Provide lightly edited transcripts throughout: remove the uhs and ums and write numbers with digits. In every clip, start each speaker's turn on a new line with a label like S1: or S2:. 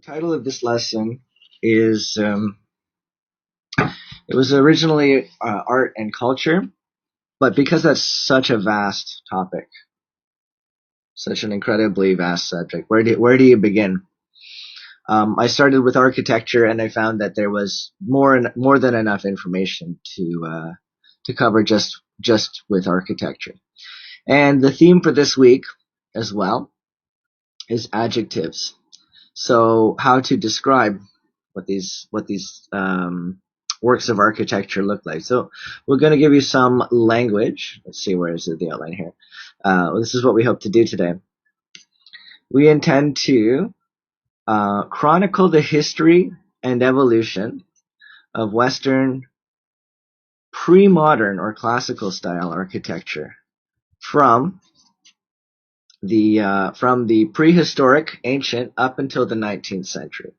S1: Title of this lesson is it was originally art and culture, but because that's such a vast topic, such an incredibly vast subject, where do you begin? I started with architecture, and I found that there was more than enough information to cover just with architecture. And the theme for this week, as well, is adjectives. So, how to describe what these works of architecture look like. So we're going to give you some language. Let's see, where is it, the outline here? This is what we hope to do today. We intend to chronicle the history and evolution of Western pre-modern or classical style architecture from the prehistoric, ancient, up until the 19th century.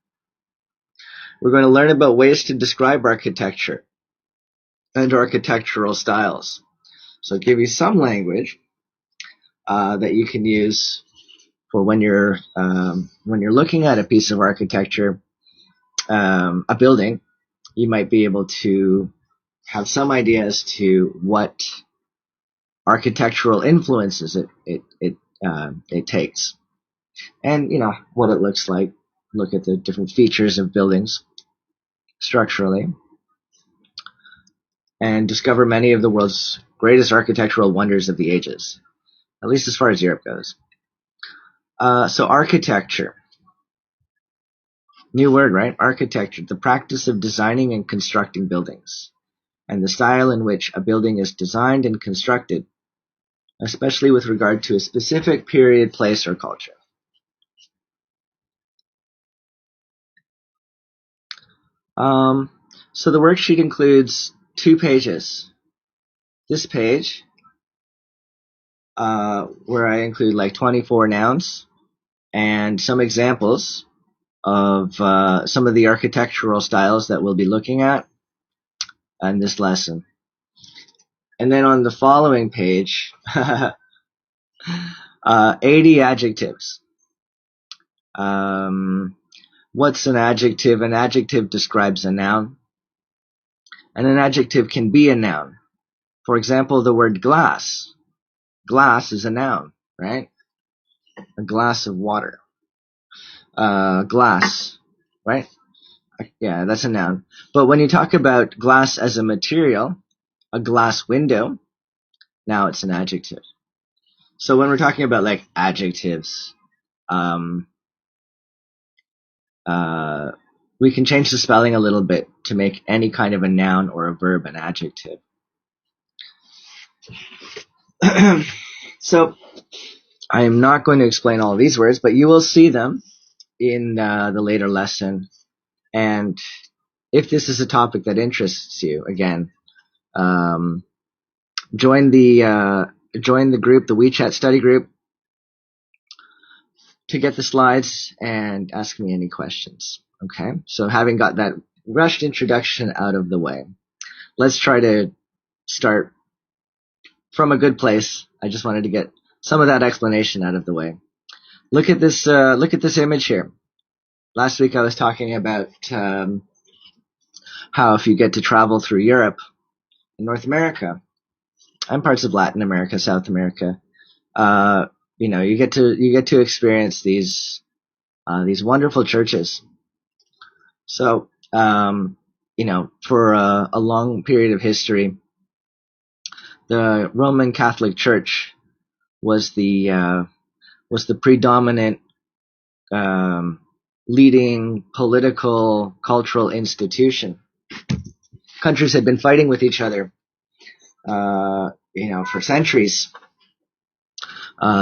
S1: We're going to learn about ways to describe architecture and architectural styles. So give you some language that you can use for when you're looking at a piece of architecture, a building. You might be able to have some idea as to what architectural influences it takes, and what it looks like. Look at the different features of buildings structurally, and discover many of the world's greatest architectural wonders of the ages, at least as far as Europe goes. So architecture. New word, right? Architecture, the practice of designing and constructing buildings, and the style in which a building is designed and constructed, especially with regard to a specific period, place, or culture. So the worksheet includes 2 pages. This page, where I include like 24 nouns and some examples of some of the architectural styles that we'll be looking at in this lesson. And then on the following page, 80 adjectives. What's an adjective? An adjective describes a noun, and an adjective can be a noun. For example, the word glass. Glass is a noun, right? A glass of water. Glass, right? Yeah, that's a noun. But when you talk about glass as a material, a glass window, now it's an adjective. So when we're talking about like adjectives, we can change the spelling a little bit to make any kind of a noun or a verb an adjective. So I am not going to explain all of these words, but you will see them in the later lesson. And if this is a topic that interests you, again, join the group, the WeChat study group, to get the slides and ask me any questions. Okay, so having got that rushed introduction out of the way, let's try to start from a good place. I just wanted to get some of that explanation out of the way. Look at this image here. Last week I was talking about how if you get to travel through Europe and North America and parts of Latin America, South America, you get to experience these wonderful churches. So, for a long period of history, the Roman Catholic Church was the predominant leading political, cultural institution. Countries had been fighting with each other, for centuries.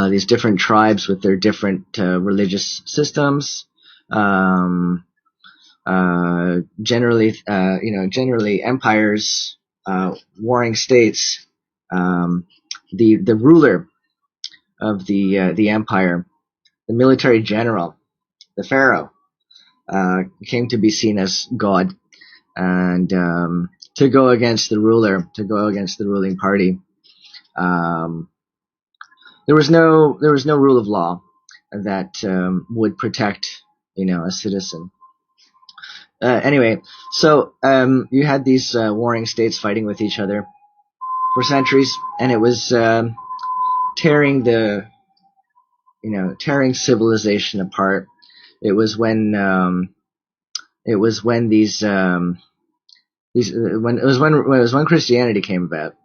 S1: These different tribes with their different religious systems. Generally empires, warring states. The ruler of the empire, the military general, the pharaoh, came to be seen as God, and to go against the ruler, to go against the ruling party, there was no rule of law that would protect a citizen. Anyway, so you had these warring states fighting with each other for centuries, and it was tearing tearing civilization apart. It was when Christianity came about,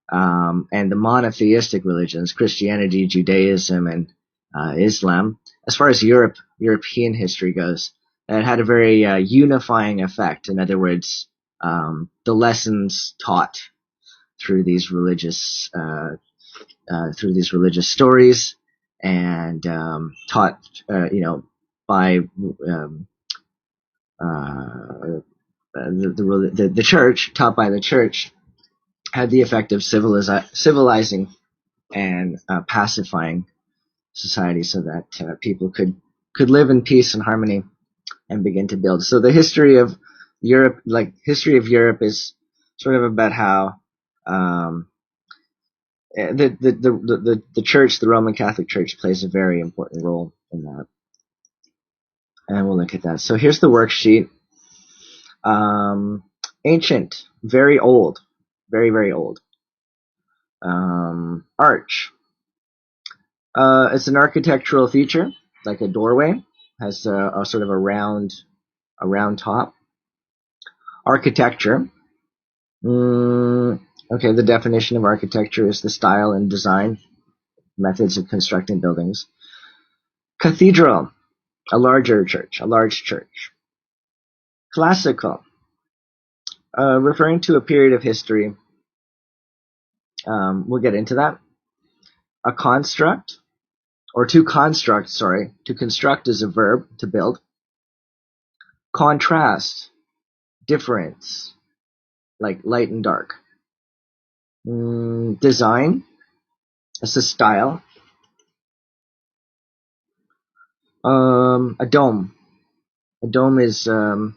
S1: and the monotheistic religions, Christianity, Judaism, and Islam. As far as European history goes, it had a very unifying effect. In other words, the lessons taught through these religious stories and taught, by the church, taught by the church, had the effect of civilizing and pacifying society, so that people could live in peace and harmony and begin to build. So the history of Europe, is sort of about how the church, the Roman Catholic Church, plays a very important role in that. And we'll look at that. So here's the worksheet. Ancient, very old, very, very old. Arch. It's an architectural feature, like a doorway, has a sort of a round top. Architecture. Okay, the definition of architecture is the style and design methods of constructing buildings. Cathedral, a large church. Classical, referring to a period of history. We'll get into that. A construct, or to construct, sorry. To construct is a verb, to build. Contrast, difference, like light and dark. Design, it's a style. A dome. A dome is a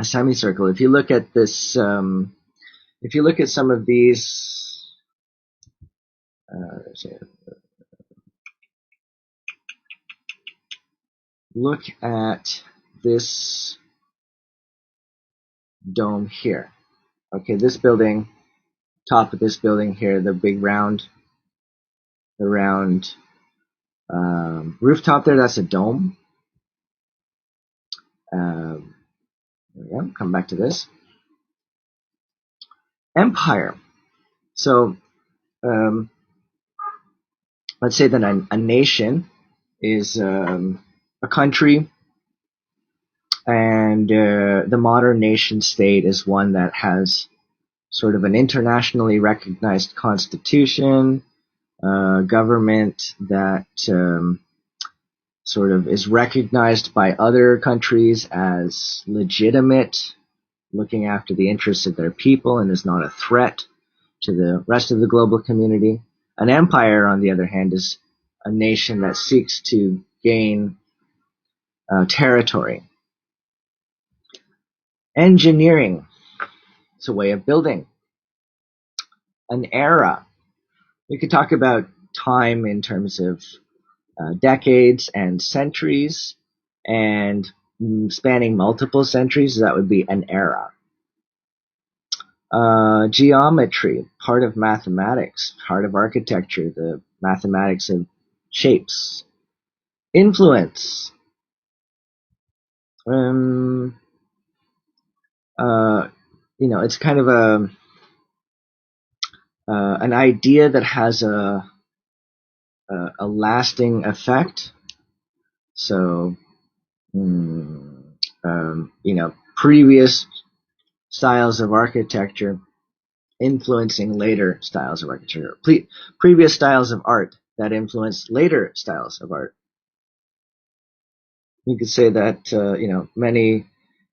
S1: semicircle. If you look at this, if you look at some of these, look at this dome here. Okay, this building, top of this building here, the big round, rooftop there, that's a dome. Yeah, come back to this. Empire. So, let's say that a nation is a country, and the modern nation state is one that has sort of an internationally recognized constitution, government that sort of is recognized by other countries as legitimate, looking after the interests of their people, and is not a threat to the rest of the global community. An empire, on the other hand, is a nation that seeks to gain territory. Engineering, it's a way of building. An era. We could talk about time in terms of decades and centuries, and spanning multiple centuries, that would be an era. Geometry, part of mathematics, part of architecture, the mathematics of shapes. Influence. It's kind of an idea that has a lasting effect. So, previous styles of architecture influencing later styles of architecture. Previous styles of art that influence later styles of art. You could say that many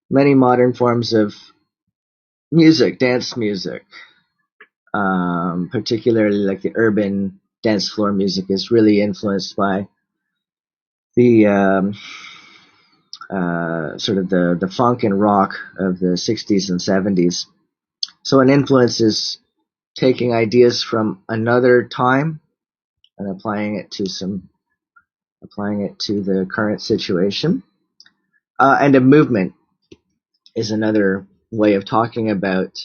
S1: modern forms of music, dance music, particularly like the urban dance floor music, is really influenced by the sort of the funk and rock of the 60s and 70s. So an influence is taking ideas from another time and applying it to the current situation. And a movement is another way of talking about,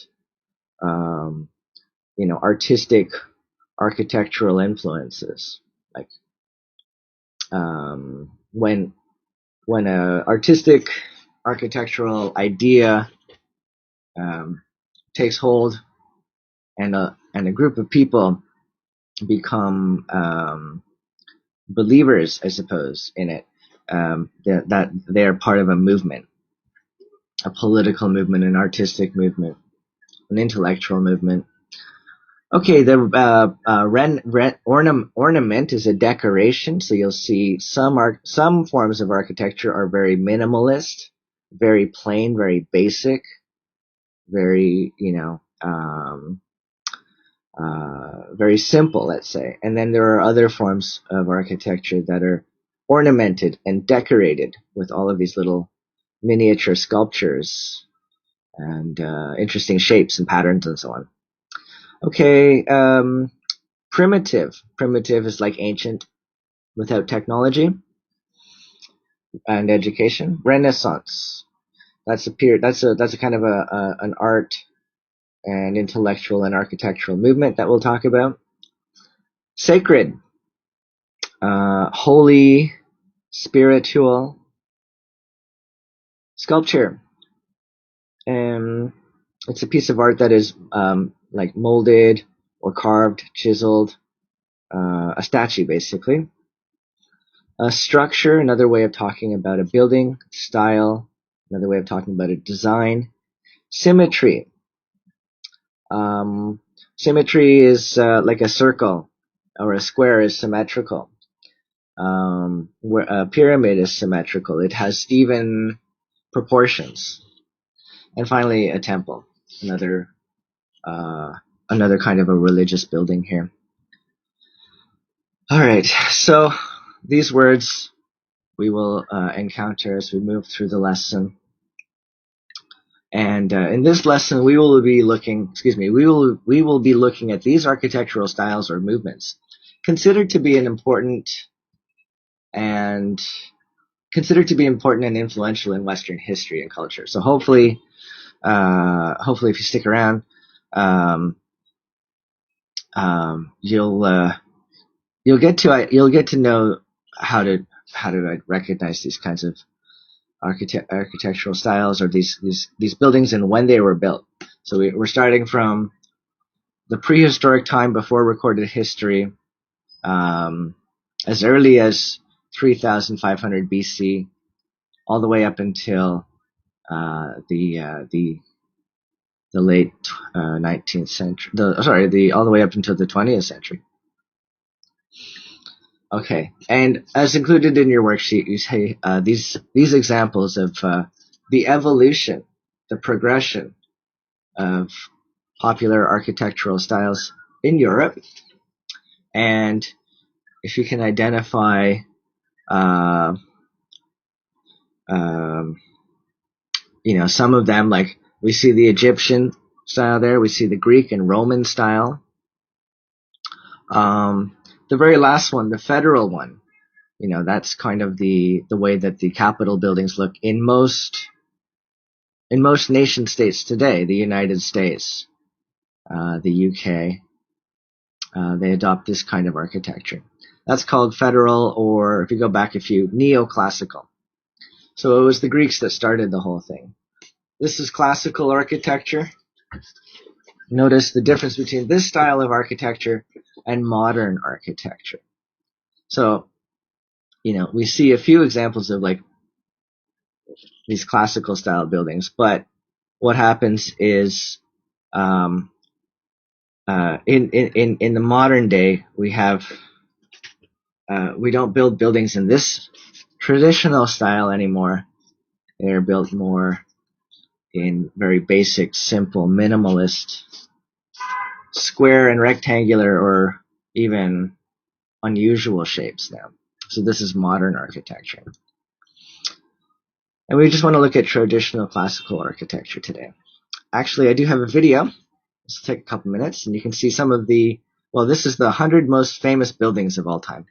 S1: artistic architectural influences. Like when a artistic architectural idea takes hold, and a group of people become believers, I suppose, in it, that they are part of a movement, a political movement, an artistic movement, an intellectual movement. Okay, the ornament is a decoration, so you'll see some forms of architecture are very minimalist, very plain, very basic, very very simple, let's say. And then there are other forms of architecture that are ornamented and decorated with all of these little miniature sculptures and interesting shapes and patterns and so on. Okay, primitive. Primitive is like ancient without technology and education. Renaissance. That's a kind of an art and intellectual and architectural movement that we'll talk about. Sacred. Holy, spiritual. Sculpture. It's a piece of art that is like molded or carved, chiseled, a statue basically. Structure, another way of talking about a building. Style, another way of talking about a design. Symmetry. Symmetry is like a circle or a square is symmetrical. Where a pyramid is symmetrical. It has even proportions. And finally, a temple, another kind of a religious building here. All right, so these words we will encounter as we move through the lesson. And in this lesson, we will be looking at these architectural styles or movements considered to be important and influential in Western history and culture. So hopefully if you stick around, you'll get to know how to recognize these kinds of architectural styles or these buildings and when they were built. So we're starting from the prehistoric time before recorded history, as early as 3,500 BC, all the way up until the late 19th century. All the way up until the 20th century. Okay, and as included in your worksheet, you say these examples of the evolution, the progression of popular architectural styles in Europe, and if you can identify some of them, like we see the Egyptian style there, we see the Greek and Roman style. The very last one, the federal one, that's kind of the way that the Capitol buildings look in most nation states today. The United States, the UK, they adopt this kind of architecture. That's called federal, or if you go back a few, neoclassical. So it was the Greeks that started the whole thing. This is classical architecture. Notice the difference between this style of architecture and modern architecture. So, we see a few examples of like these classical style buildings, but what happens is in the modern day we don't build buildings in this traditional style anymore. They're built more in very basic, simple, minimalist, square and rectangular, or even unusual shapes now. So this is modern architecture. And we just want to look at traditional classical architecture today. Actually, I do have a video. This will take a couple minutes, and you can see some of this is the 100 most famous buildings of all time.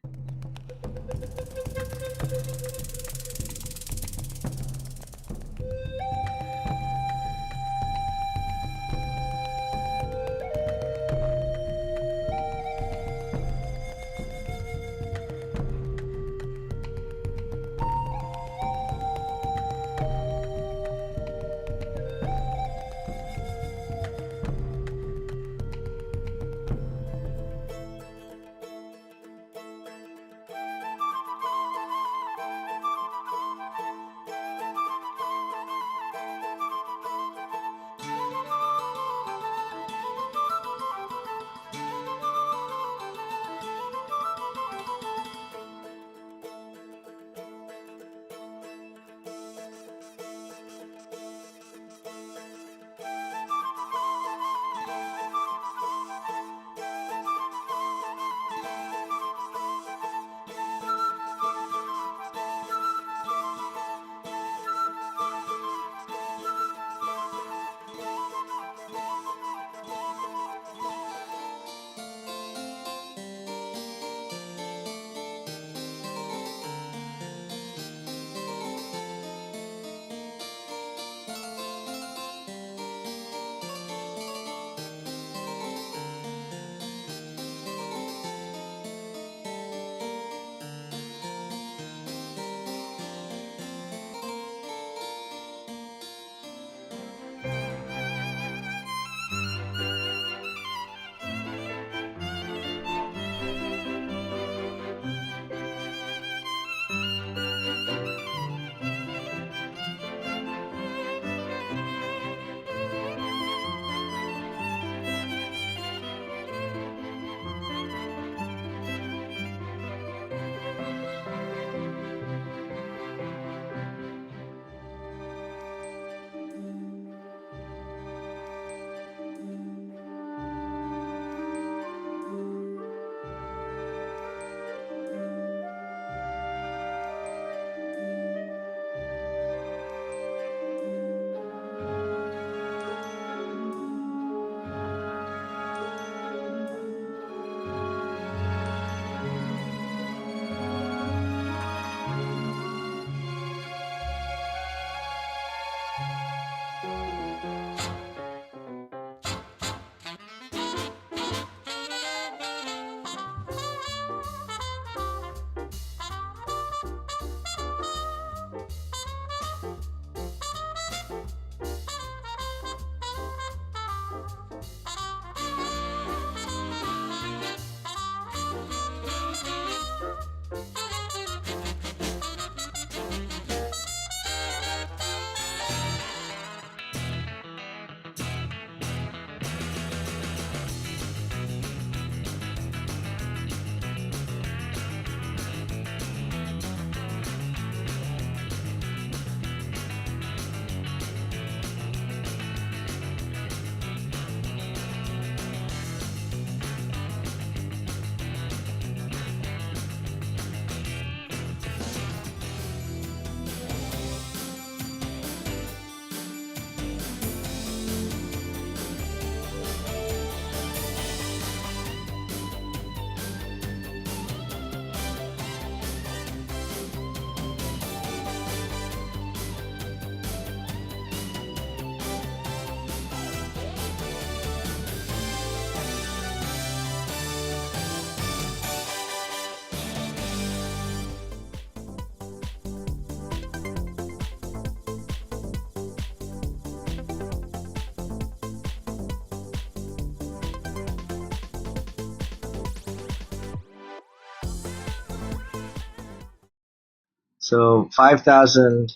S1: So 5,000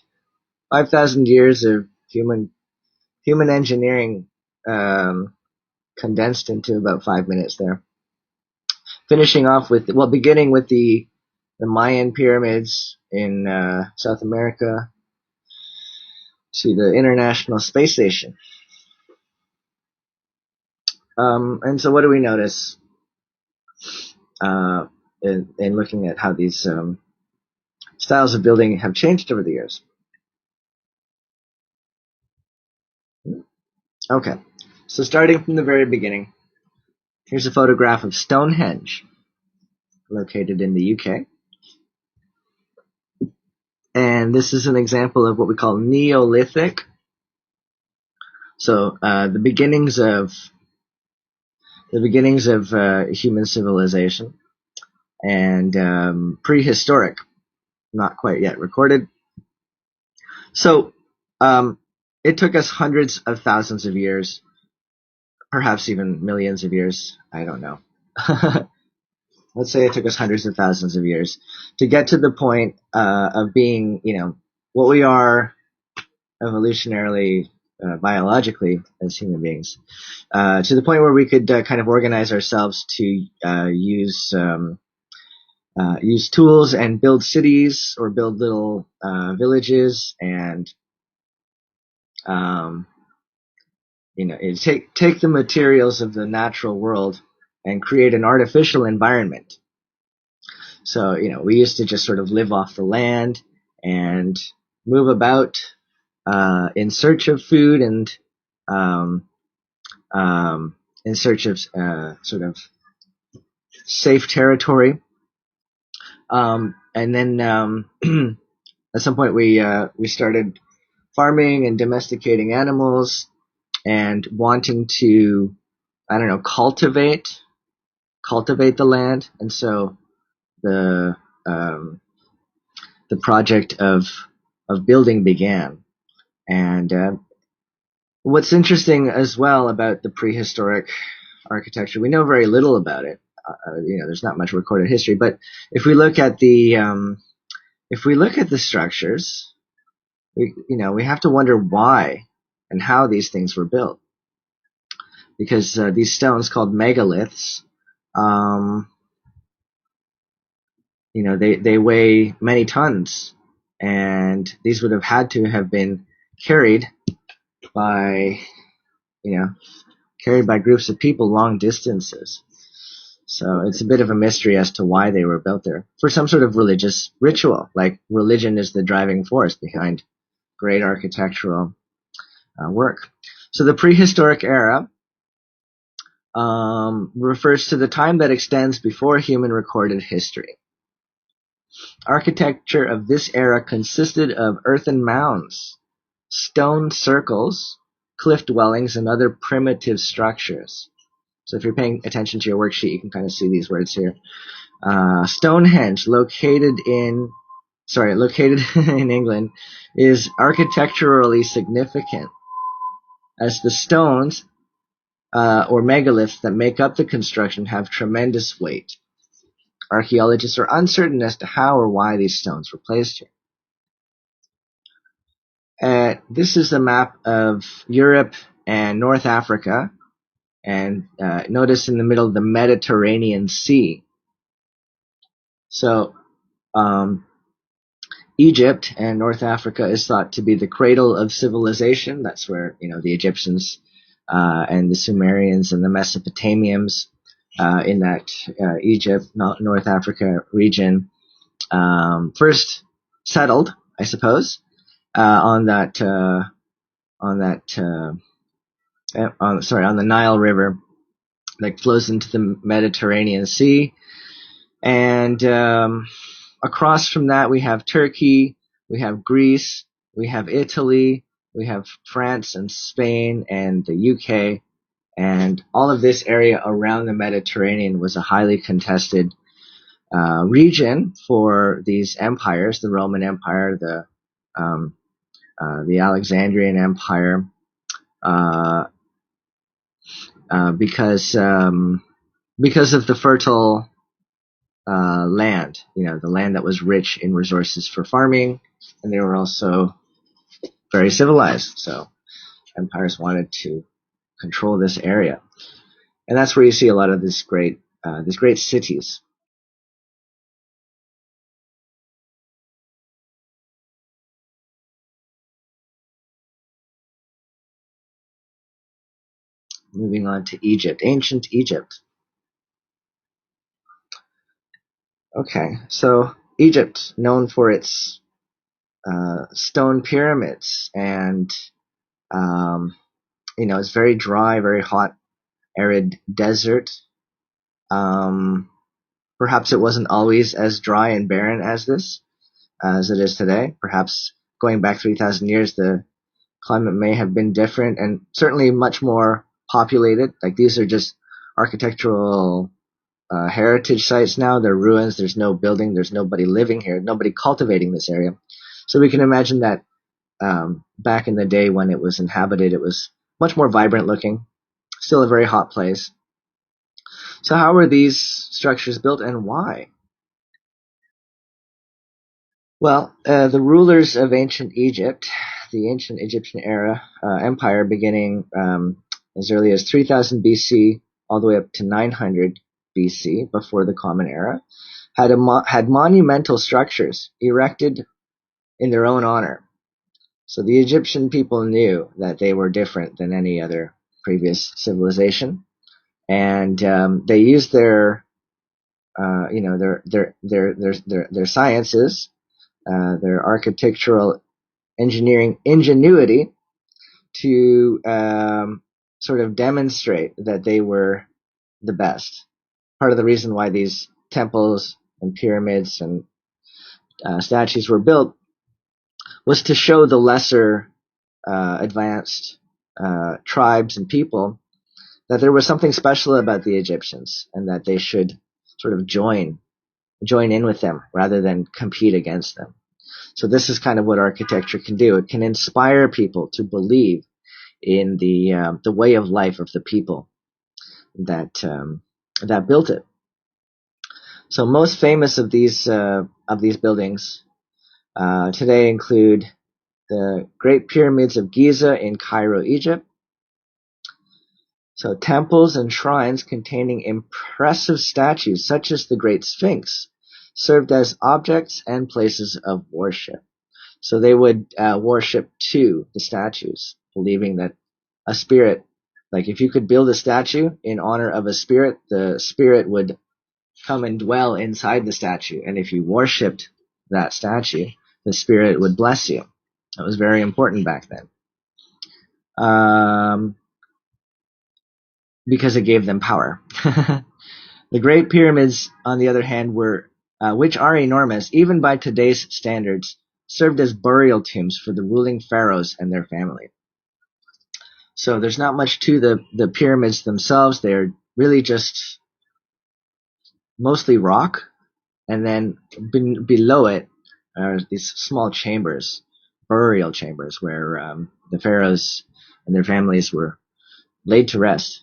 S1: years of human engineering condensed into about 5 minutes there. Finishing off with, well, beginning with the Mayan pyramids in South America to the International Space Station. And so what do we notice in looking at how these styles of building have changed over the years? Okay, so starting from the very beginning, here's a photograph of Stonehenge, located in the UK. And this is an example of what we call Neolithic. So the beginnings of human civilization, and prehistoric, not quite yet recorded. So it took us hundreds of thousands of years, perhaps even millions of years, I don't know. Let's say it took us hundreds of thousands of years to get to the point of being, what we are evolutionarily, biologically as human beings, to the point where we could kind of organize ourselves to use tools and build cities or build little villages, and take the materials of the natural world and create an artificial environment. So, we used to just sort of live off the land and move about in search of food and in search of sort of safe territory. And then at some point we started farming and domesticating animals and wanting to, cultivate the land. And so the project of building began. And what's interesting as well about the prehistoric architecture, we know very little about it. There's not much recorded history, but if we look at the structures, we have to wonder why and how these things were built, because these stones called megaliths, they weigh many tons, and these would have had to have been carried by groups of people long distances. So it's a bit of a mystery as to why they were built there, for some sort of religious ritual. Like, religion is the driving force behind great architectural work. So the prehistoric era refers to the time that extends before human recorded history. Architecture of this era consisted of earthen mounds, stone circles, cliff dwellings, and other primitive structures. So if you're paying attention to your worksheet, you can kind of see these words here. Stonehenge, located in England, is architecturally significant, as the stones or megaliths that make up the construction have tremendous weight. Archaeologists are uncertain as to how or why these stones were placed here. This is a map of Europe and North Africa, and notice in the middle of the Mediterranean Sea. So Egypt and North Africa is thought to be the cradle of civilization. That's where the Egyptians and the Sumerians and the Mesopotamians in that Egypt, North Africa region first settled, I suppose, on the Nile River that flows into the Mediterranean Sea. And across from that, we have Turkey, we have Greece, we have Italy, we have France and Spain and the UK. And all of this area around the Mediterranean was a highly contested region for these empires, the Roman Empire, the Alexandrian Empire, because of the fertile land, the land that was rich in resources for farming, and they were also very civilized. So empires wanted to control this area, and that's where you see a lot of these great cities. Moving on to Egypt, ancient Egypt. Okay, so Egypt, known for its stone pyramids, and it's very dry, very hot, arid desert. Perhaps it wasn't always as dry and barren as it is today. Perhaps going back 3,000 years, the climate may have been different and certainly much more populated. Like, these are just architectural heritage sites now. They're ruins. There's no building. There's nobody living here. Nobody cultivating this area. So we can imagine that back in the day when it was inhabited, it was much more vibrant looking. Still a very hot place. So how were these structures built and why? Well, the rulers of ancient Egypt, the ancient Egyptian era empire, beginning as early as 3000 BC all the way up to 900 BC, before the Common Era, had monumental structures erected in their own honor. So the Egyptian people knew that they were different than any other previous civilization, and they used their sciences, their architectural engineering ingenuity, to sort of demonstrate that they were the best. Part of the reason why these temples and pyramids and statues were built was to show the lesser advanced tribes and people that there was something special about the Egyptians, and that they should sort of join in with them rather than compete against them. So this is kind of what architecture can do. It can inspire people to believe in the way of life of the people that built it. So most famous of these buildings today include the Great Pyramids of Giza in Cairo, Egypt. So temples and shrines containing impressive statues such as the Great Sphinx served as objects and places of worship. So they would worship to the statues, believing that a spirit, like if you could build a statue in honor of a spirit, the spirit would come and dwell inside the statue. And if you worshipped that statue, the spirit would bless you. That was very important back then. Because it gave them power. The Great Pyramids, on the other hand, which are enormous, even by today's standards, served as burial tombs for the ruling pharaohs and their family. So there's not much to the pyramids themselves. They're really just mostly rock, and then below it are these small chambers, burial chambers, where the pharaohs and their families were laid to rest.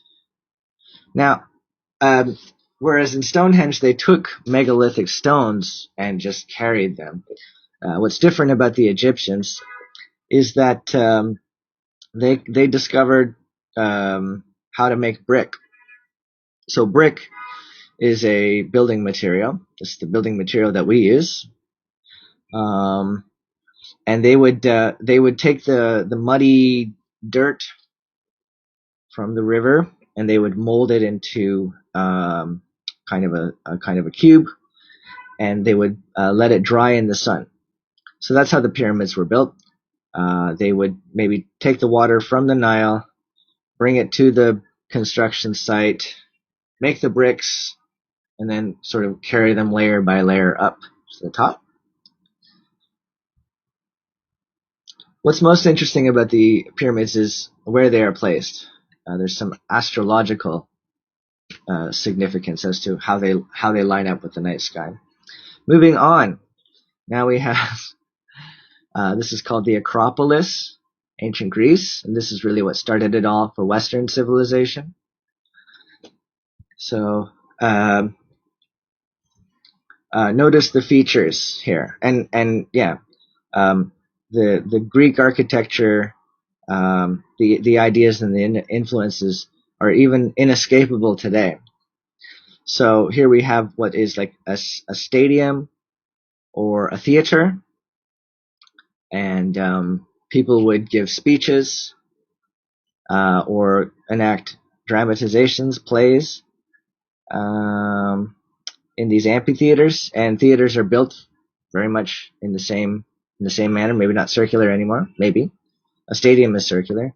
S1: Now, whereas in Stonehenge they took megalithic stones and just carried them, what's different about the Egyptians is that they discovered how to make brick. So brick is a building material. It's the building material that we use. And they would take the muddy dirt from the river, and they would mold it into kind of a cube, and they would let it dry in the sun. So that's how the pyramids were built. They would maybe take the water from the Nile, bring it to the construction site, make the bricks, and then sort of carry them layer by layer up to the top. What's most interesting about the pyramids is where they are placed. There's some astrological significance as to how they line up with the night sky. Moving on, now we have this is called the Acropolis, ancient Greece, and this is really what started it all for Western civilization. So Notice the features here, and yeah, the Greek architecture, the ideas and the influences are even inescapable today. So here we have what is like a stadium or a theater, and people would give speeches or enact dramatizations, plays in these amphitheaters. And theaters are built very much in the same manner. Maybe not circular anymore. Maybe a stadium is circular.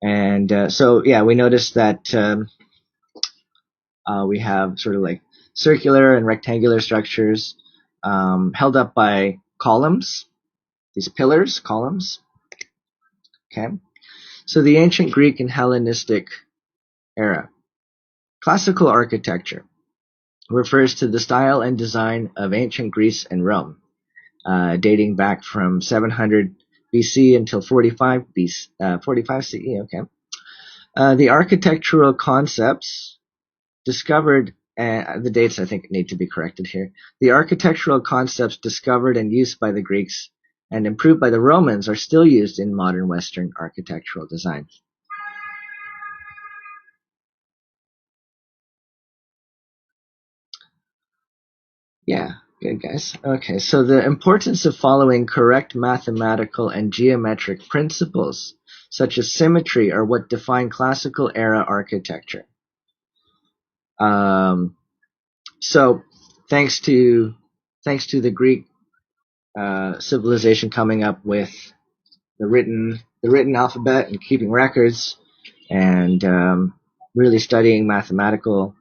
S1: And so yeah, we notice that we have sort of like circular and rectangular structures held up by columns. These pillars, columns. Okay. So the ancient Greek and Hellenistic era. Classical architecture refers to the style and design of ancient Greece and Rome, dating back from 700 BC until 45 CE. Okay. The architectural concepts discovered, the dates I think need to be corrected here. The architectural concepts discovered and used by the Greeks and improved by the Romans are still used in modern Western architectural design. Yeah, good guys. Okay, so the importance of following correct mathematical and geometric principles, such as symmetry, are what define classical era architecture. So thanks to the Greek civilization coming up with the written alphabet and keeping records and really studying mathematical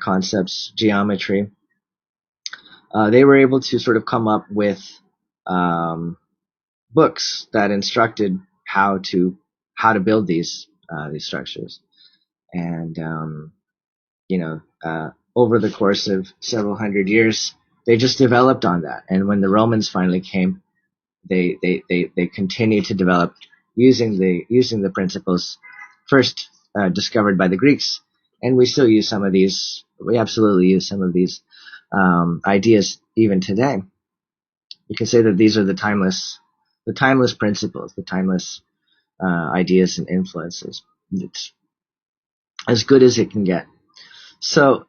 S1: concepts, geometry, they were able to sort of come up with books that instructed how to build these structures. And over the course of several hundred years, they just developed on that. And when the Romans finally came, they continued to develop using the principles first discovered by the Greeks, and we still use some of these. We absolutely use some of these ideas even today. You can say that these are the timeless principles, the timeless ideas and influences. It's as good as it can get. So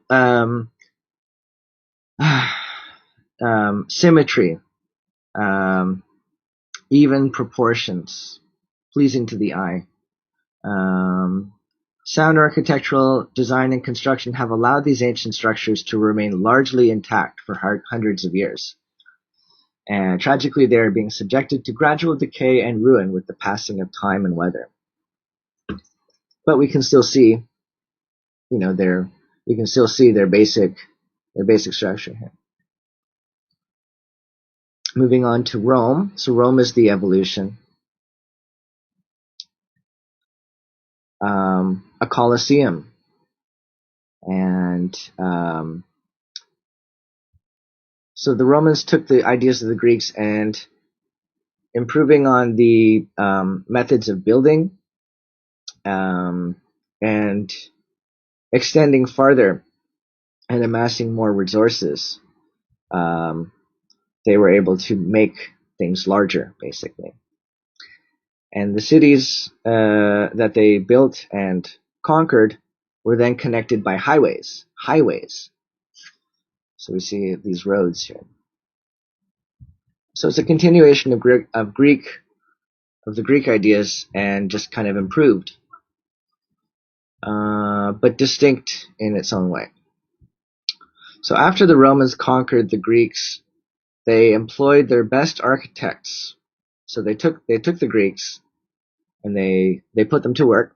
S1: symmetry, even proportions, pleasing to the eye. Sound architectural design and construction have allowed these ancient structures to remain largely intact for hundreds of years. And tragically, they are being subjected to gradual decay and ruin with the passing of time and weather. But we can still see, their basic structure here. Moving on to Rome. So Rome is the evolution. A Colosseum. And so the Romans took the ideas of the Greeks and improving on the methods of building and extending farther and amassing more resources, they were able to make things larger, basically. And the cities that they built and conquered were then connected by highways. So we see these roads here. So it's a continuation of the Greek ideas and just kind of improved, but distinct in its own way. So after the Romans conquered the Greeks, they employed their best architects. So they took the Greeks and they put them to work.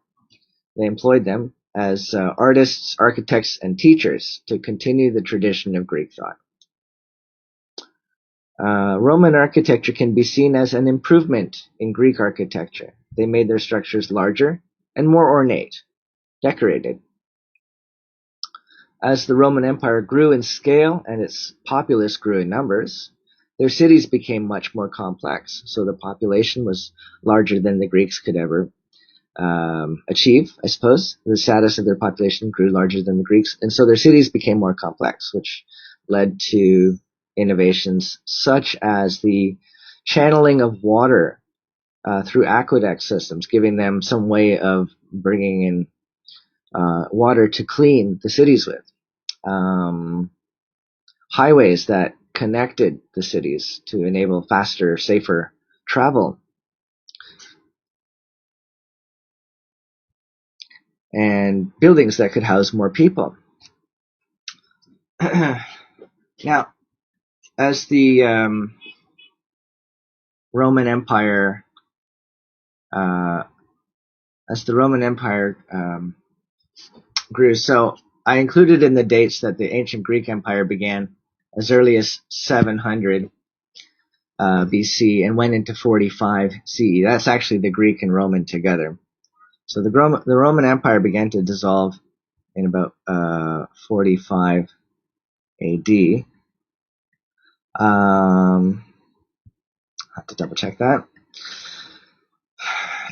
S1: They employed them as artists, architects, and teachers to continue the tradition of Greek thought. Roman architecture can be seen as an improvement in Greek architecture. They made their structures larger and more ornate, decorated. As the Roman Empire grew in scale and its populace grew in numbers, their cities became much more complex. So the population was larger than the Greeks could ever achieve, I suppose. The status of their population grew larger than the Greeks, and so their cities became more complex, which led to innovations such as the channeling of water through aqueduct systems, giving them some way of bringing in water to clean the cities with. Highways that connected the cities to enable faster, safer travel. And buildings that could house more people. Now, as the Roman Empire, grew, so I included in the dates that the ancient Greek Empire began as early as 700 BC and went into 45 CE. That's actually the Greek and Roman together. So the Roman Empire began to dissolve in about 45 AD. I have to double check that.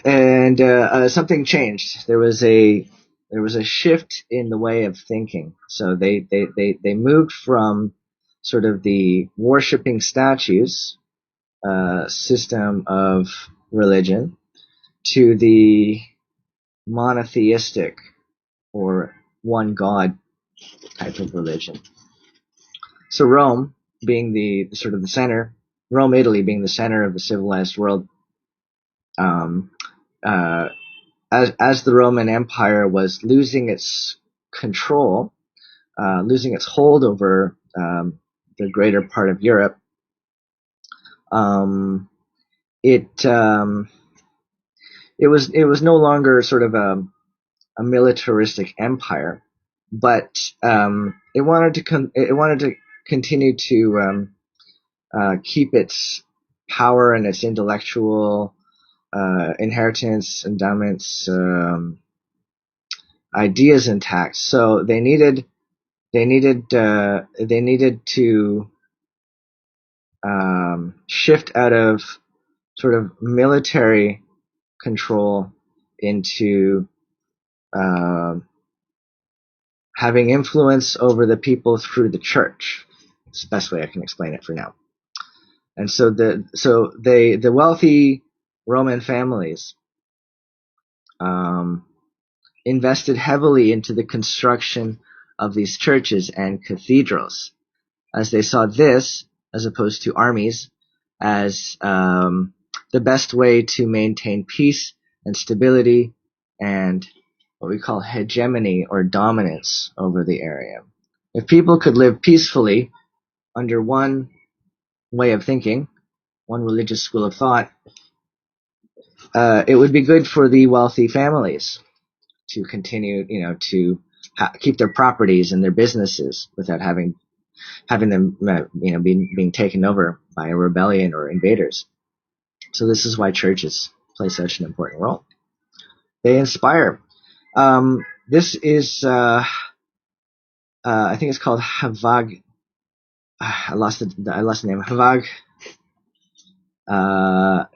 S1: And something changed. There was a shift in the way of thinking. So they moved from sort of the worshipping statues system of religion to the monotheistic or one God type of religion. So Rome being the sort of the center, Rome, Italy being the center of the civilized world, as the Roman Empire was losing its control, losing its hold over the greater part of Europe, it was no longer sort of a militaristic empire, but it wanted to continue to keep its power and its intellectual inheritance, endowments, ideas intact. So they needed to shift out of sort of military control into having influence over the people through the church. It's the best way I can explain it for now. And so the wealthy Roman families invested heavily into the construction of these churches and cathedrals, as they saw this, as opposed to armies, as the best way to maintain peace and stability and what we call hegemony or dominance over the area. If people could live peacefully under one way of thinking, one religious school of thought, it would be good for the wealthy families to continue, to keep their properties and their businesses without having them, being taken over by a rebellion or invaders. So this is why churches play such an important role. They inspire. This is, I think it's called Havag. I lost the name. Havag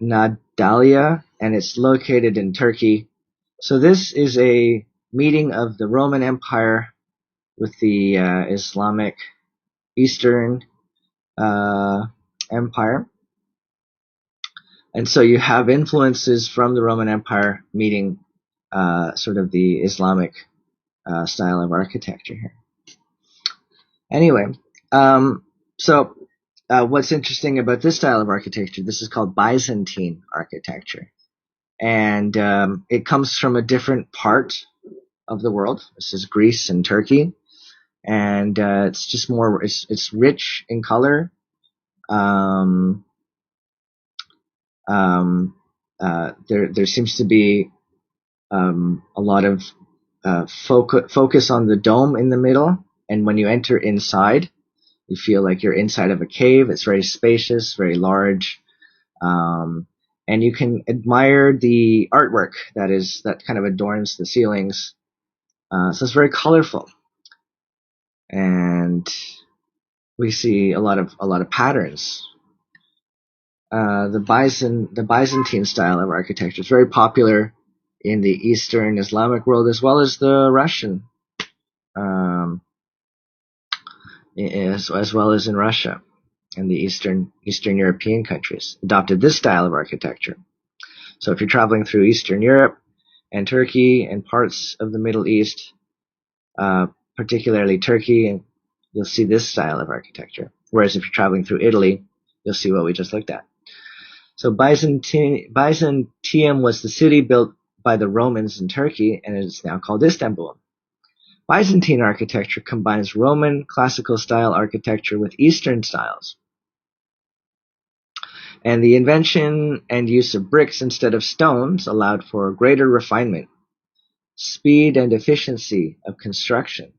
S1: Nadalia, and it's located in Turkey. So this is a meeting of the Roman Empire with the Islamic Eastern Empire. And so you have influences from the Roman Empire meeting sort of the Islamic style of architecture here. Anyway, so what's interesting about this style of architecture, this is called Byzantine architecture. And it comes from a different part of the world. This is Greece and Turkey. And it's just more, it's rich in color. There seems to be a lot of focus on the dome in the middle, and when you enter inside, you feel like you're inside of a cave. It's very spacious, very large, and you can admire the artwork that kind of adorns the ceilings. So it's very colorful, and we see a lot of patterns. The Byzantine style of architecture is very popular in the Eastern Islamic world as well as the Russian as well as in Russia and the Eastern European countries, adopted this style of architecture. So if you're traveling through Eastern Europe and Turkey and parts of the Middle East, particularly Turkey, you'll see this style of architecture. Whereas if you're traveling through Italy, you'll see what we just looked at. So Byzantium was the city built by the Romans in Turkey, and it is now called Istanbul. Byzantine architecture combines Roman classical style architecture with Eastern styles. And the invention and use of bricks instead of stones allowed for greater refinement, speed, and efficiency of construction.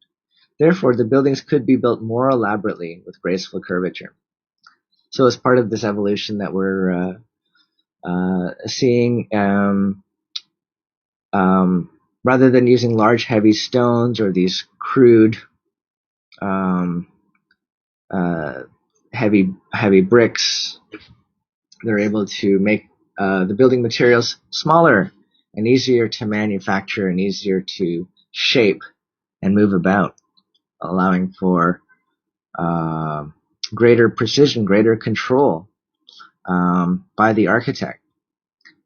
S1: Therefore, the buildings could be built more elaborately with graceful curvature. So as part of this evolution that we're seeing, rather than using large heavy stones or these crude heavy bricks, they're able to make the building materials smaller and easier to manufacture and easier to shape and move about, allowing for greater precision, greater control by the architect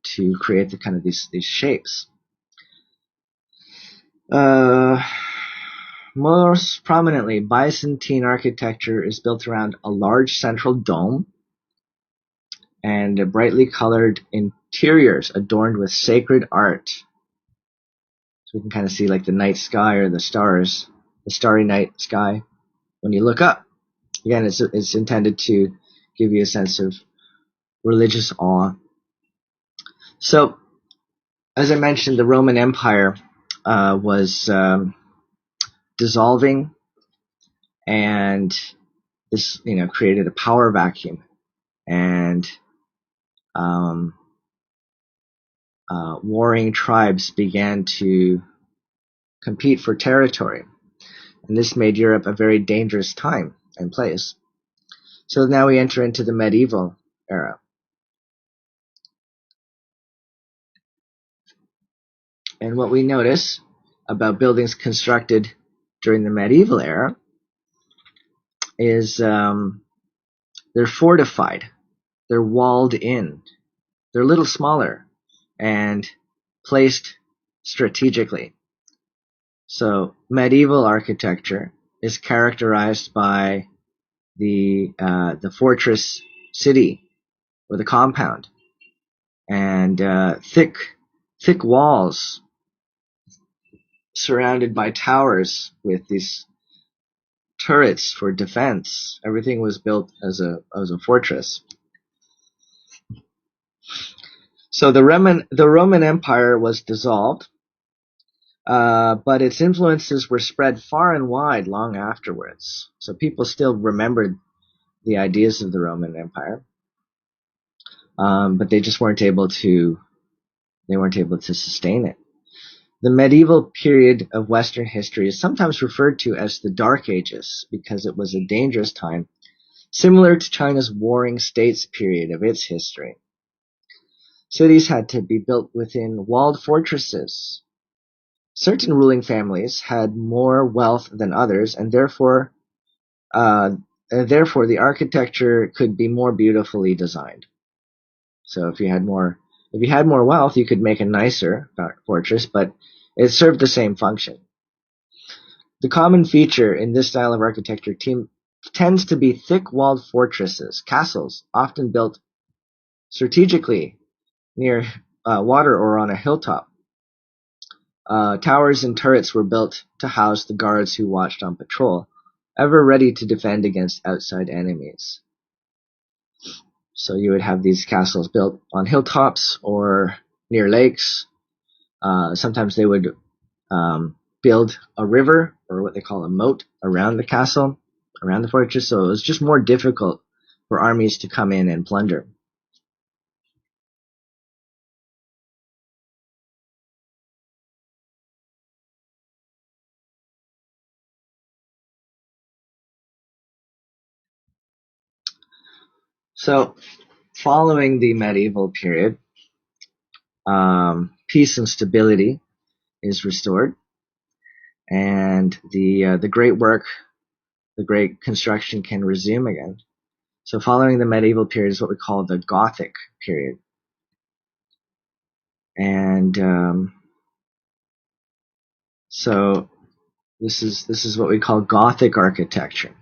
S1: to create the kind of these shapes. Most prominently, Byzantine architecture is built around a large central dome and brightly colored interiors adorned with sacred art. So we can kind of see like the night sky or the stars, the starry night sky when you look up. Again, it's intended to give you a sense of religious awe. So, as I mentioned, the Roman Empire was dissolving, and this, created a power vacuum, and warring tribes began to compete for territory, and this made Europe a very dangerous time and place. So now we enter into the medieval era. And what we notice about buildings constructed during the medieval era is they're fortified, they're walled in, they're a little smaller, and placed strategically. So medieval architecture is characterized by the fortress city or the compound, and thick walls surrounded by towers with these turrets for defense. Everything was built as a fortress. So the Roman Empire was dissolved, but its influences were spread far and wide long afterwards. So people still remembered the ideas of the Roman Empire, but they just weren't able to sustain it. The medieval period of Western history is sometimes referred to as the Dark Ages because it was a dangerous time, similar to China's Warring States period of its history. Cities had to be built within walled fortresses. Certain ruling families had more wealth than others, and therefore the architecture could be more beautifully designed. So if you had more wealth, you could make a nicer fortress, but it served the same function. The common feature in this style of architecture tends to be thick-walled fortresses, castles, often built strategically near water or on a hilltop. Towers and turrets were built to house the guards who watched on patrol, ever ready to defend against outside enemies. So you would have these castles built on hilltops or near lakes. Sometimes they would build a river, or what they call a moat, around the castle, around the fortress, so it was just more difficult for armies to come in and plunder. So, following the medieval period, peace and stability is restored, and the great work the great construction can resume again. So following the medieval period is what we call the Gothic period. And so this is what we call Gothic architecture.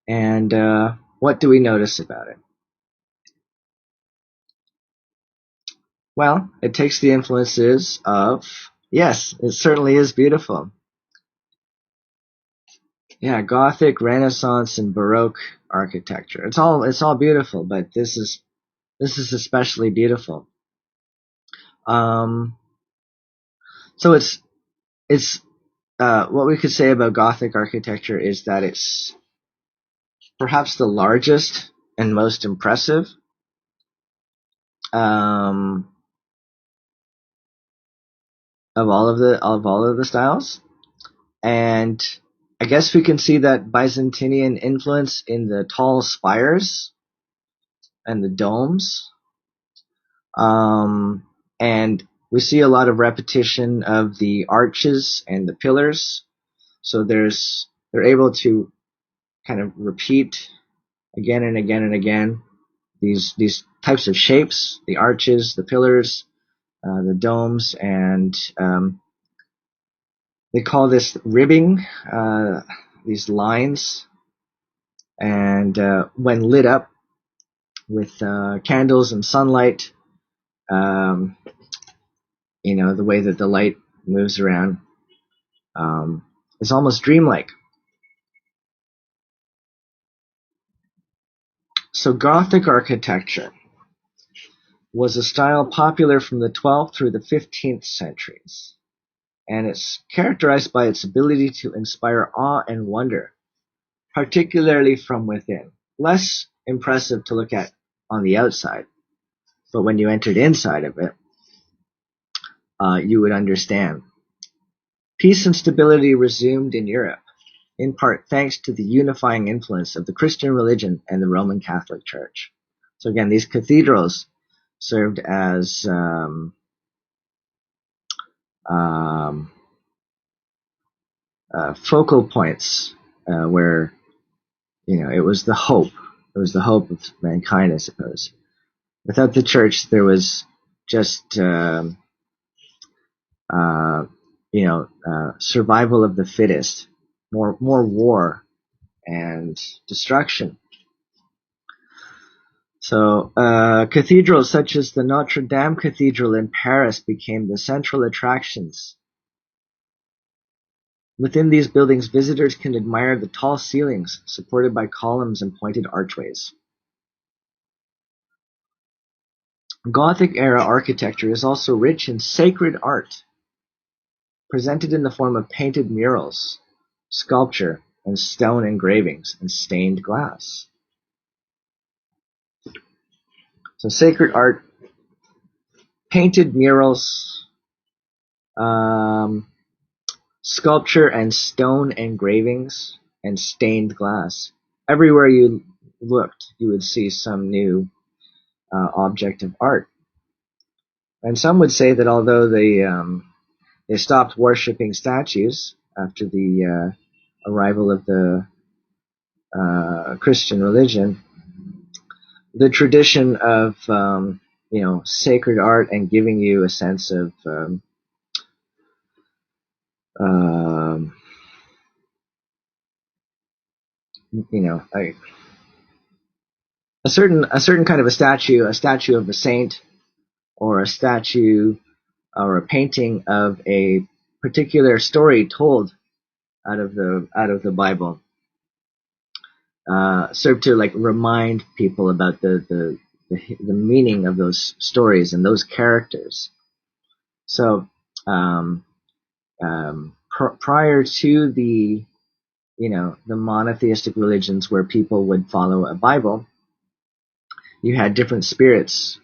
S1: And what do we notice about it? Well, it takes the influences of, yes, it certainly is beautiful. Yeah, Gothic, Renaissance, and Baroque architecture. It's all beautiful, but this is especially beautiful. So it's what we could say about Gothic architecture is that it's perhaps the largest and most impressive. Of all of the styles, and I guess we can see that Byzantine influence in the tall spires and the domes, and we see a lot of repetition of the arches and the pillars. So they're able to kind of repeat again and again and again these types of shapes: the arches, the pillars, the domes, and they call this ribbing, these lines, and when lit up with candles and sunlight, the way that the light moves around is almost dreamlike. So Gothic architecture was a style popular from the 12th through the 15th centuries, and it's characterized by its ability to inspire awe and wonder, particularly from within. Less impressive to look at on the outside, but when you entered inside of it, you would understand. Peace and stability resumed in Europe, in part thanks to the unifying influence of the Christian religion and the Roman Catholic Church. So again, these cathedrals served as focal points where it was the hope. It was the hope of mankind, I suppose. Without the church, there was just survival of the fittest, more war and destruction. So cathedrals such as the Notre Dame Cathedral in Paris became the central attractions. Within these buildings, visitors can admire the tall ceilings supported by columns and pointed archways. Gothic-era architecture is also rich in sacred art, presented in the form of painted murals, sculpture, and stone engravings and stained glass. So sacred art, painted murals, sculpture and stone engravings, and stained glass. Everywhere you looked, you would see some new object of art. And some would say that although they stopped worshipping statues after the arrival of the Christian religion, the tradition of sacred art and giving you a sense of a certain kind of a statue of a saint, or a statue or a painting of a particular story told out of the Bible, serve to remind people about the meaning of those stories and those characters. So prior to the monotheistic religions where people would follow a Bible, you had different spirits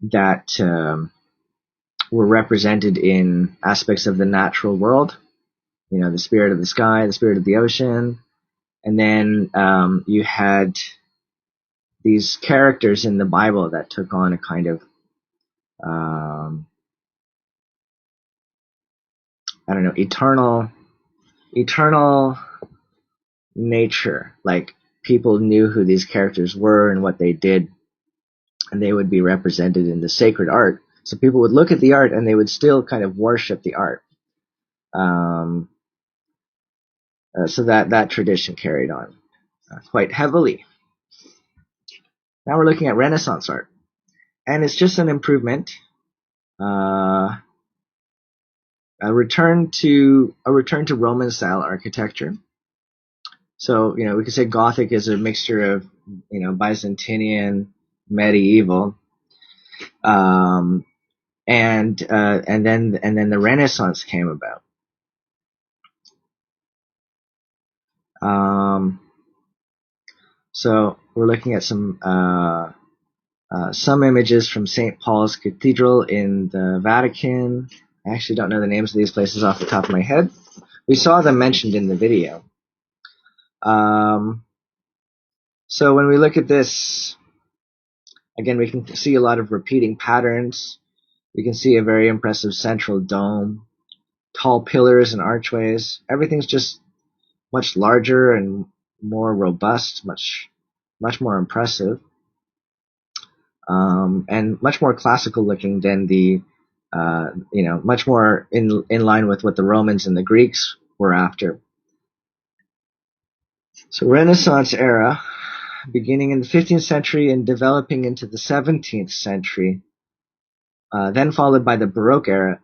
S1: that were represented in aspects of the natural world. The spirit of the sky, the spirit of the ocean, and then you had these characters in the Bible that took on a kind of I don't know, eternal nature. Like, people knew who these characters were and what they did, and they would be represented in the sacred art. So people would look at the art and they would still kind of worship the art. So that tradition carried on quite heavily. Now we're looking at Renaissance art, and it's just an improvement, a return to Roman style architecture. So, we could say Gothic is a mixture of, Byzantinian, medieval, and then the Renaissance came about. So we're looking at some images from St. Paul's Cathedral in the Vatican. I actually don't know the names of these places off the top of my head. We saw them mentioned in the video. So when we look at this, again, we can see a lot of repeating patterns. We can see a very impressive central dome, tall pillars and archways. Everything's just much larger and more robust, much more impressive, and much more classical looking than the, much more in line with what the Romans and the Greeks were after. So Renaissance era, beginning in the 15th century and developing into the 17th century, then followed by the Baroque era,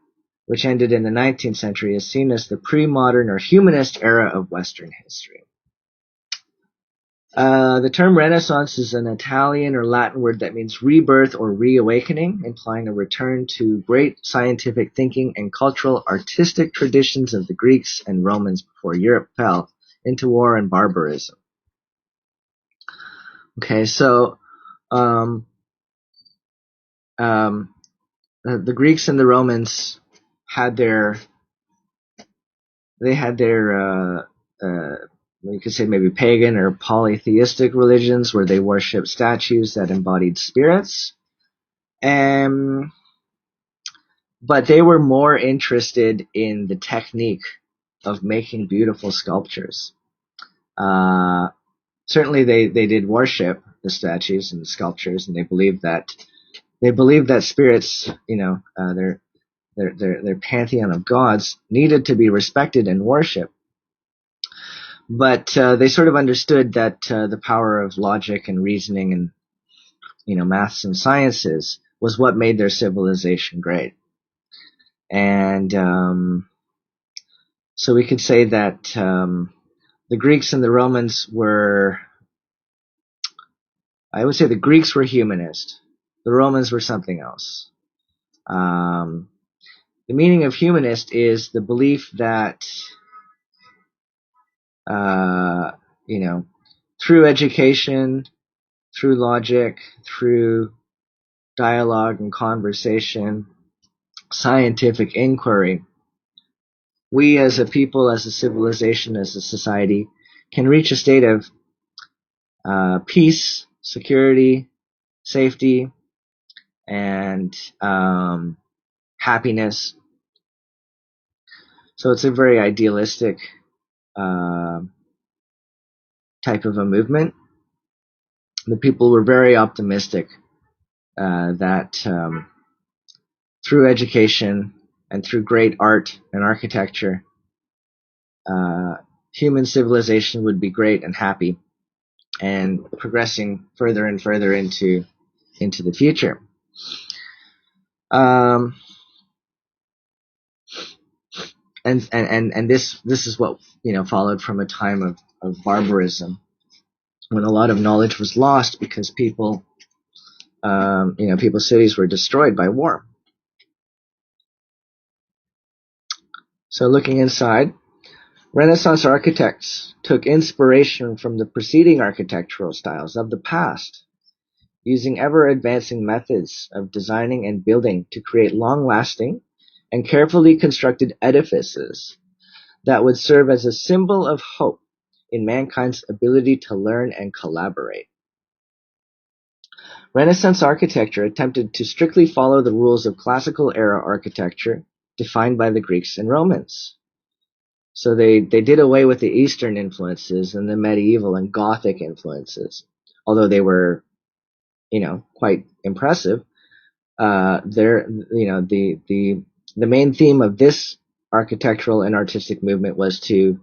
S1: which ended in the 19th century, is seen as the pre-modern or humanist era of Western history. The term Renaissance is an Italian or Latin word that means rebirth or reawakening, implying a return to great scientific thinking and cultural artistic traditions of the Greeks and Romans before Europe fell into war and barbarism. Okay, so the Greeks and the Romans had their you could say maybe pagan or polytheistic religions where they worshiped statues that embodied spirits. But they were more interested in the technique of making beautiful sculptures. Certainly they did worship the statues and the sculptures, and they believed that spirits, their pantheon of gods, needed to be respected and worshipped. But they sort of understood that the power of logic and reasoning and, maths and sciences was what made their civilization great. And so we could say that the Greeks and the Romans were, I would say the Greeks were humanist. The Romans were something else. The meaning of humanist is the belief that, through education, through logic, through dialogue and conversation, scientific inquiry, we as a people, as a civilization, as a society, can reach a state of peace, security, safety, and happiness. So it's a very idealistic type of a movement. The people were very optimistic that through education and through great art and architecture, human civilization would be great and happy and progressing further and further into the future. And this is what followed from a time of barbarism, when a lot of knowledge was lost because people's cities were destroyed by war. So looking inside, Renaissance architects took inspiration from the preceding architectural styles of the past, using ever-advancing methods of designing and building to create long-lasting and carefully constructed edifices that would serve as a symbol of hope in mankind's ability to learn and collaborate. Renaissance architecture attempted to strictly follow the rules of classical era architecture defined by the Greeks and Romans. So they did away with the Eastern influences and the medieval and Gothic influences, although they were, quite impressive. The main theme of this architectural and artistic movement was to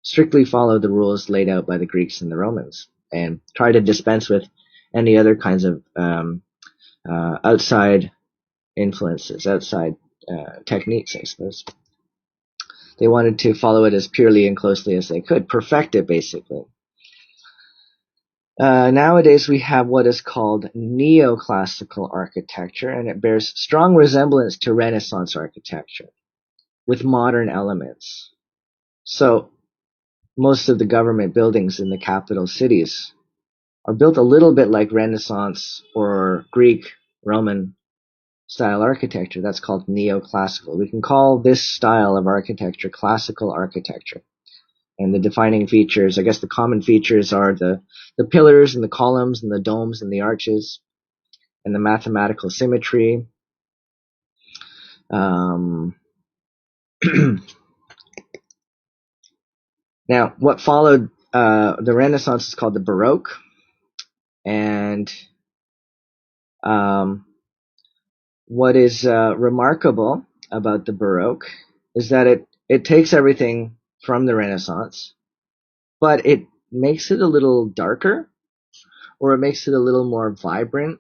S1: strictly follow the rules laid out by the Greeks and the Romans, and try to dispense with any other kinds of outside influences, outside techniques, I suppose. They wanted to follow it as purely and closely as they could, perfect it, basically. Nowadays, we have what is called neoclassical architecture, and it bears strong resemblance to Renaissance architecture with modern elements. So, most of the government buildings in the capital cities are built a little bit like Renaissance or Greek, Roman style architecture. That's called neoclassical. We can call this style of architecture classical architecture. And the defining features, I guess the common features are the pillars and the columns and the domes and the arches and the mathematical symmetry. Now, what followed the Renaissance is called the Baroque. And what is remarkable about the Baroque is that it takes everything from the Renaissance, but it makes it a little darker, or it makes it a little more vibrant.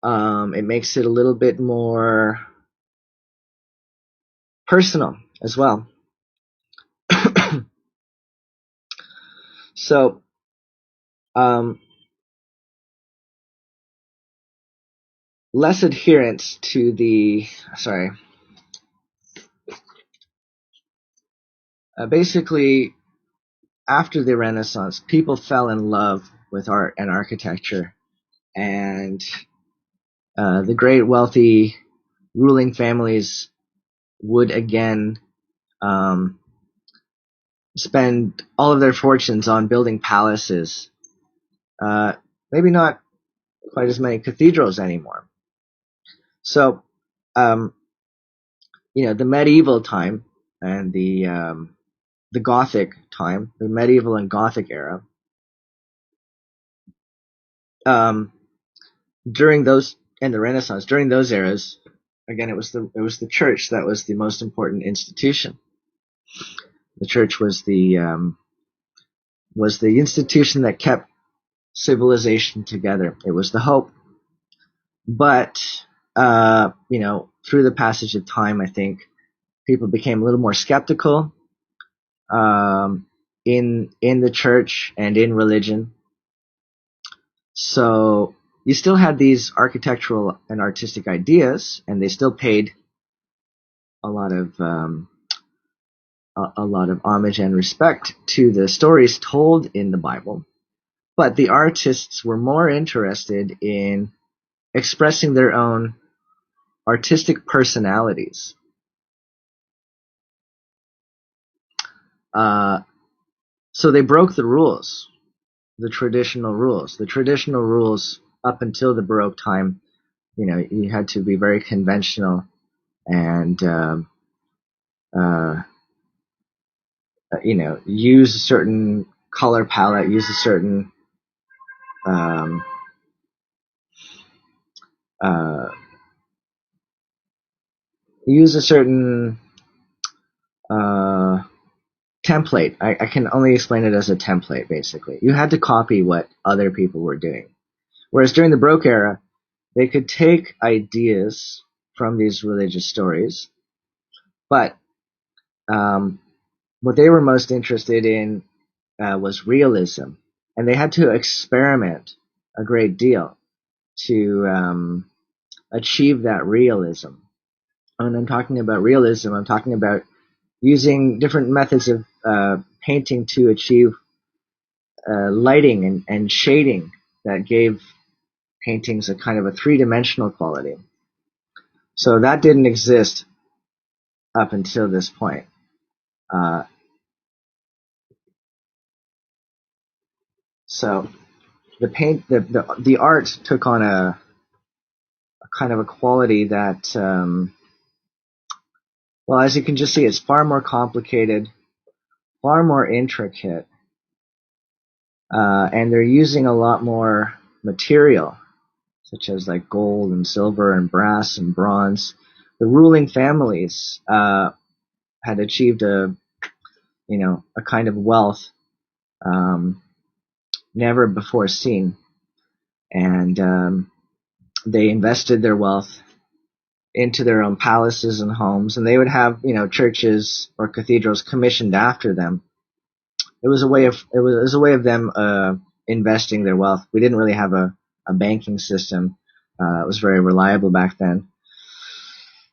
S1: It makes it a little bit more personal as well. So, less adherence to basically, after the Renaissance, people fell in love with art and architecture, and the great wealthy ruling families would again spend all of their fortunes on building palaces. Maybe not quite as many cathedrals anymore. So, the medieval time and the Gothic time, the medieval and Gothic era, during those, and the Renaissance, during those eras, again, it was the church that was the most important institution. The church was the institution that kept civilization together. It was the hope. But through the passage of time, I think people became a little more skeptical in the church and in religion. So you still had these architectural and artistic ideas, and they still paid a lot of homage and respect to the stories told in the Bible. But the artists were more interested in expressing their own artistic personalities. So they broke the rules, the traditional rules. The traditional rules up until the Baroque time, you had to be very conventional and, use a certain color palette, use a certain, template. I can only explain it as a template, basically. You had to copy what other people were doing. Whereas during the Baroque era, they could take ideas from these religious stories, but what they were most interested in was realism. And they had to experiment a great deal to achieve that realism. When I'm talking about realism, I'm talking about using different methods of painting to achieve lighting and shading that gave paintings a kind of a three-dimensional quality. So that didn't exist up until this point. So the art took on a kind of a quality that Well, as you can just see, it's far more complicated, far more intricate, and they're using a lot more material, such as like gold and silver and brass and bronze. The ruling families had achieved a kind of wealth um, never before seen, and they invested their wealth into their own palaces and homes, and they would have churches or cathedrals commissioned after them. It was a way of them investing their wealth. We didn't really have a banking system. It was very reliable back then.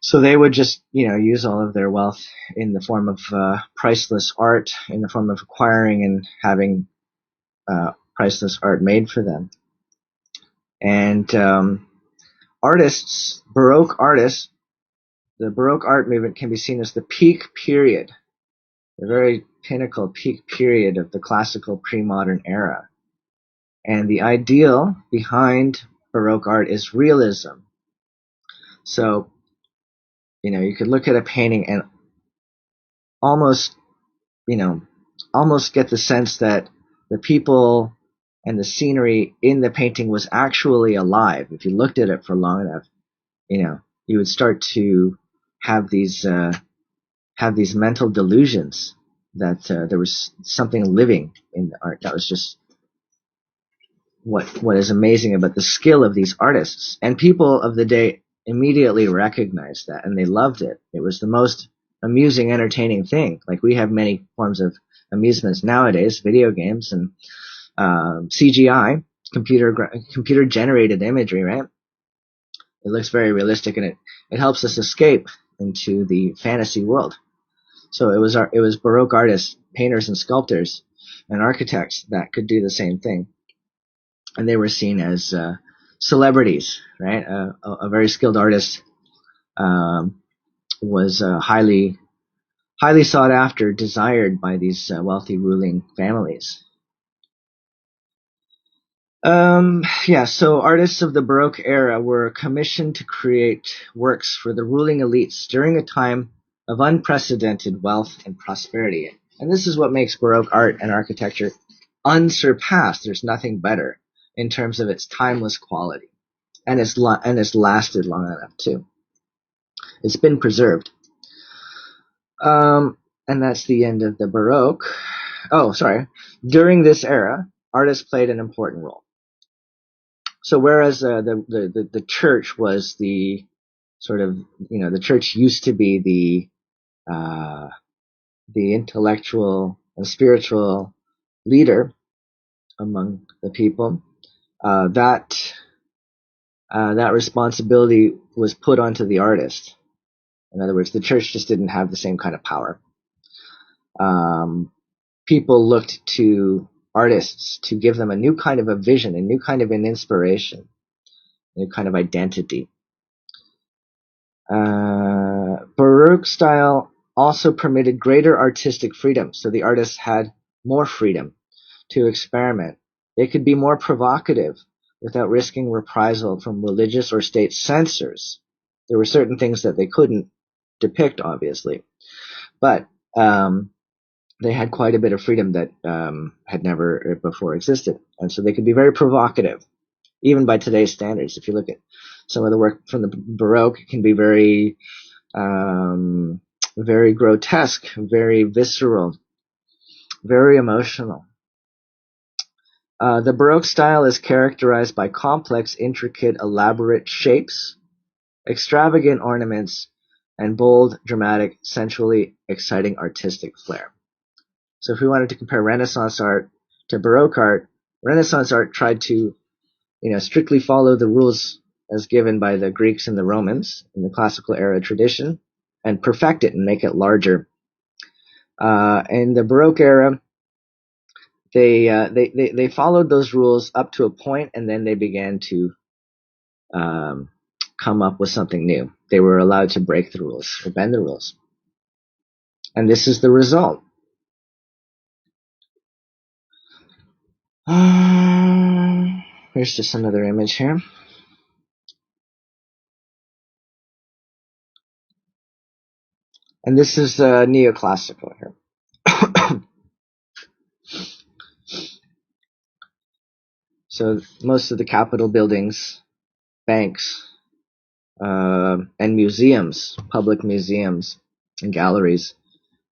S1: So they would just, use all of their wealth in the form of priceless art, in the form of acquiring and having priceless art made for them. And Baroque artists, the Baroque art movement can be seen as the peak period, the very pinnacle peak period of the classical pre-modern era. And the ideal behind Baroque art is realism. So, you could look at a painting and almost get the sense that the people and the scenery in the painting was actually alive. If you looked at it for long enough, you would start to have these mental delusions that there was something living in the art. That was just what is amazing about the skill of these artists. And people of the day immediately recognized that, and they loved it. It was the most amusing, entertaining thing. Like, we have many forms of amusements nowadays, video games and CGI, computer generated imagery, right? It looks very realistic, and it helps us escape into the fantasy world. So it was Baroque artists, painters and sculptors and architects that could do the same thing. And they were seen as celebrities, right? A very skilled artist was highly sought after, desired by these wealthy ruling families. So artists of the Baroque era were commissioned to create works for the ruling elites during a time of unprecedented wealth and prosperity. And this is what makes Baroque art and architecture unsurpassed. There's nothing better in terms of its timeless quality. And it's lasted long enough too. It's been preserved. And that's the end of the Baroque. Oh, sorry. During this era, artists played an important role. So whereas the church was the sort of, the church used to be the intellectual and spiritual leader among the people, that responsibility was put onto the artist. In other words, the church just didn't have the same kind of power. People looked to artists to give them a new kind of a vision, a new kind of an inspiration, a new kind of identity. Baroque style also permitted greater artistic freedom, so the artists had more freedom to experiment. They could be more provocative without risking reprisal from religious or state censors. There were certain things that they couldn't depict, obviously, but they had quite a bit of freedom that had never before existed, and so they could be very provocative, even by today's standards. If you look at some of the work from the Baroque, it can be very very grotesque, very visceral, very emotional. The Baroque style is characterized by complex, intricate, elaborate shapes, extravagant ornaments, and bold, dramatic, sensually exciting artistic flair. So if we wanted to compare Renaissance art to Baroque art, Renaissance art tried to, strictly follow the rules as given by the Greeks and the Romans in the classical era tradition, and perfect it and make it larger. In the Baroque era, they followed those rules up to a point, and then they began to come up with something new. They were allowed to break the rules or bend the rules, and this is the result. Here's just another image here. And this is neoclassical here. So most of the Capitol buildings, banks, and museums, public museums and galleries,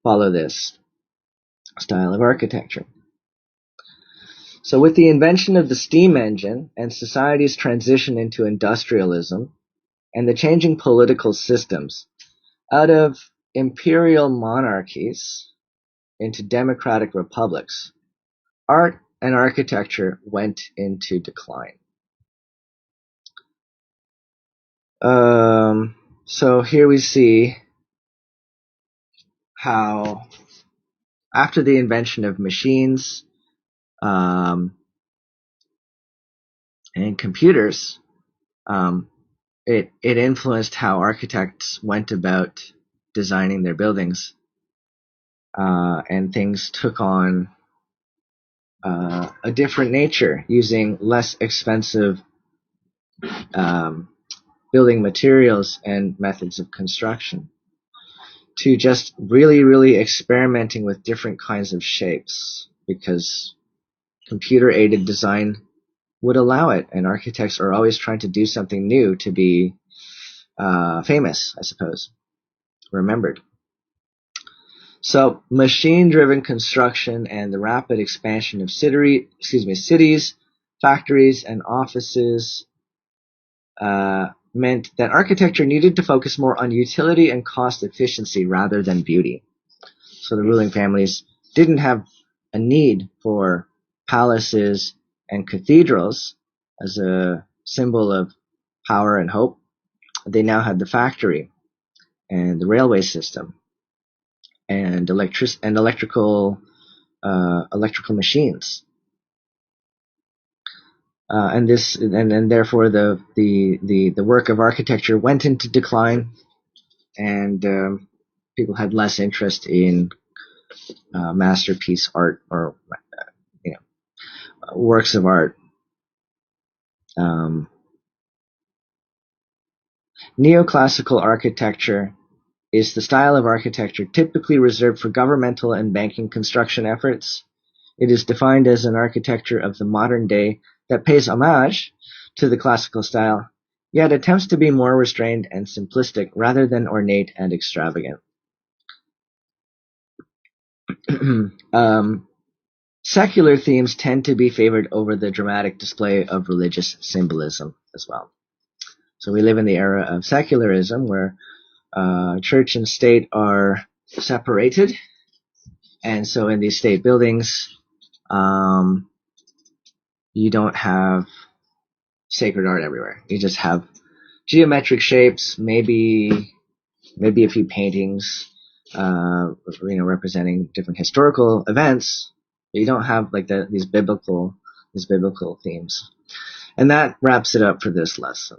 S1: follow this style of architecture. So with the invention of the steam engine and society's transition into industrialism and the changing political systems, out of imperial monarchies into democratic republics, art and architecture went into decline. So here we see how after the invention of machines and computers, it influenced how architects went about designing their buildings, and things took on a different nature, using less expensive building materials and methods of construction, to just really, really experimenting with different kinds of shapes, because computer-aided design would allow it, and architects are always trying to do something new to be famous, I suppose, remembered. So machine-driven construction and the rapid expansion of cities, factories, and offices meant that architecture needed to focus more on utility and cost efficiency rather than beauty. So the ruling families didn't have a need for palaces and cathedrals as a symbol of power and hope. They now had the factory and the railway system and electrical machines, and therefore the work of architecture went into decline, and people had less interest in masterpiece art, or works of art. Neoclassical architecture is the style of architecture typically reserved for governmental and banking construction efforts. It is defined as an architecture of the modern day that pays homage to the classical style, yet attempts to be more restrained and simplistic rather than ornate and extravagant. Secular themes tend to be favored over the dramatic display of religious symbolism as well. So we live in the era of secularism, where church and state are separated, and so in these state buildings, you don't have sacred art everywhere. You just have geometric shapes, maybe a few paintings, representing different historical events. But you don't have like these biblical themes. And that wraps it up for this lesson.